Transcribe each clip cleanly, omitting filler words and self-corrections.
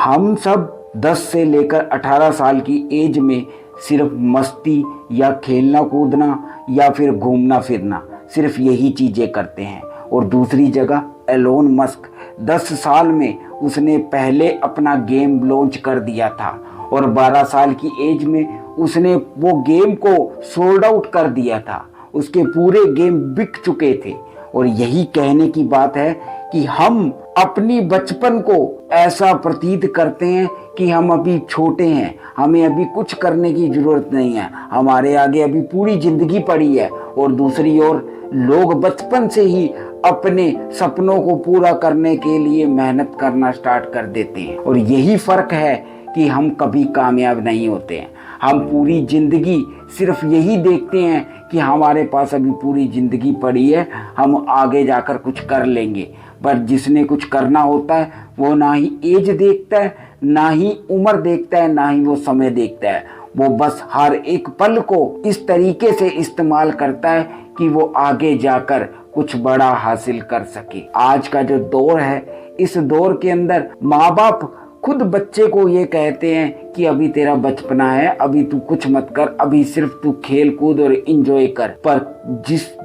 हम सब 10 से लेकर 18 साल की एज में सिर्फ मस्ती या खेलना कूदना या फिर घूमना फिरना, सिर्फ यही चीज़ें करते हैं। और दूसरी जगह एलोन मस्क 10 साल में उसने पहले अपना गेम लॉन्च कर दिया था और 12 साल की एज में उसने वो गेम को सोल्ड आउट कर दिया था। उसके पूरे गेम बिक चुके थे। और यही कहने की बात है कि हम अपनी बचपन को ऐसा प्रतीत करते हैं कि हम अभी छोटे हैं, हमें अभी कुछ करने की ज़रूरत नहीं है, हमारे आगे अभी पूरी ज़िंदगी पड़ी है। और दूसरी ओर लोग बचपन से ही अपने सपनों को पूरा करने के लिए मेहनत करना स्टार्ट कर देते हैं। और यही फ़र्क है कि हम कभी कामयाब नहीं होते हैं। हम पूरी ज़िंदगी सिर्फ यही देखते हैं कि हमारे पास अभी पूरी ज़िंदगी पड़ी है, हम आगे जाकर कुछ कर लेंगे। पर जिसने कुछ करना होता है वो ना ही एज देखता है, ना ही उम्र देखता है, ना ही वो समय देखता है। वो बस हर एक पल को इस तरीके से इस्तेमाल करता है कि वो आगे जाकर कुछ बड़ा हासिल कर सके। आज का जो दौर है, इस दौर के अंदर माँ बाप खुद बच्चे को ये कहते हैं कि अभी तेरा बचपना है, अभी तू कुछ मत कर, अभी सिर्फ तू खेल कूद और एंजॉय कर। पर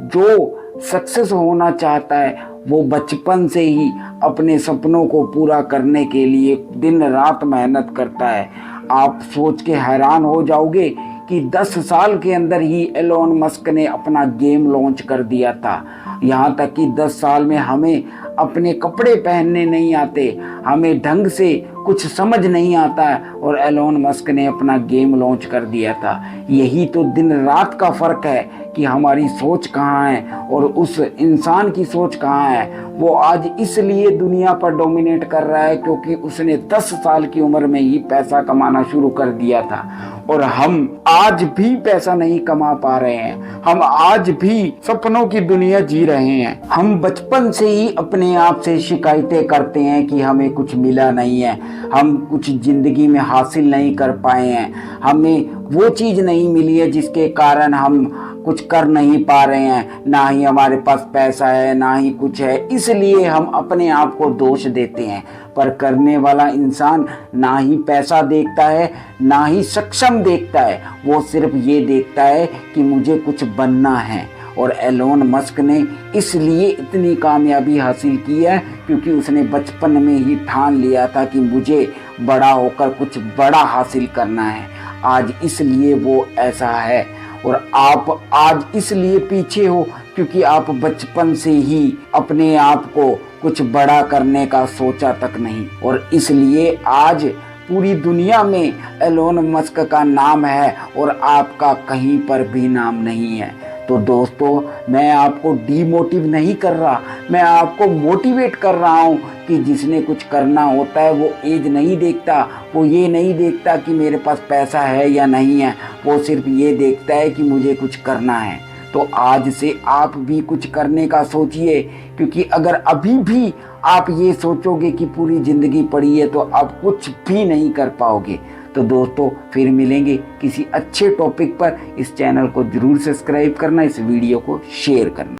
जो सक्सेस होना चाहता है वो बचपन से ही अपने सपनों को पूरा करने के लिए दिन रात मेहनत करता है। आप सोच के हैरान हो जाओगे कि 10 साल के अंदर ही एलोन मस्क ने अपना गेम लॉन्च कर दिया था। यहाँ तक कि 10 साल में हमें अपने कपड़े पहनने नहीं आते, हमें ढंग से कुछ समझ नहीं आता है, और एलोन मस्क ने अपना गेम लॉन्च कर दिया था। यही तो दिन रात का फ़र्क है कि हमारी सोच कहाँ है और उस इंसान की सोच कहाँ है। वो आज इसलिए दुनिया पर डोमिनेट कर रहा है क्योंकि उसने 10 साल की उम्र में ही पैसा कमाना शुरू कर दिया था। और हम आज भी पैसा नहीं कमा पा रहे हैं, हम आज भी सपनों की दुनिया जी रहे हैं। हम बचपन से ही अपने आप से शिकायतें करते हैं कि हमें कुछ मिला नहीं है, हम कुछ ज़िंदगी में हासिल नहीं कर पाए हैं, हमें वो चीज़ नहीं मिली है जिसके कारण हम कुछ कर नहीं पा रहे हैं, ना ही हमारे पास पैसा है, ना ही कुछ है, इसलिए हम अपने आप को दोष देते हैं। पर करने वाला इंसान ना ही पैसा देखता है, ना ही सक्षम देखता है, वो सिर्फ ये देखता है कि मुझे कुछ बनना है। और एलोन मस्क ने इसलिए इतनी कामयाबी हासिल की है क्योंकि उसने बचपन में ही ठान लिया था कि मुझे बड़ा होकर कुछ बड़ा हासिल करना है। आज इसलिए वो ऐसा है। और आप आज इसलिए पीछे हो क्योंकि आप बचपन से ही अपने आप को कुछ बड़ा करने का सोचा तक नहीं। और इसलिए आज पूरी दुनिया में एलोन मस्क का नाम है और आपका कहीं पर भी नाम नहीं है। तो दोस्तों, मैं आपको डीमोटिव नहीं कर रहा, मैं आपको मोटिवेट कर रहा हूँ कि जिसने कुछ करना होता है वो एज नहीं देखता, वो ये नहीं देखता कि मेरे पास पैसा है या नहीं है, वो सिर्फ ये देखता है कि मुझे कुछ करना है। तो आज से आप भी कुछ करने का सोचिए, क्योंकि अगर अभी भी आप ये सोचोगे कि पूरी ज़िंदगी पड़ी है तो आप कुछ भी नहीं कर पाओगे। तो दोस्तों, फिर मिलेंगे किसी अच्छे टॉपिक पर। इस चैनल को ज़रूर सब्सक्राइब करना, इस वीडियो को शेयर करना।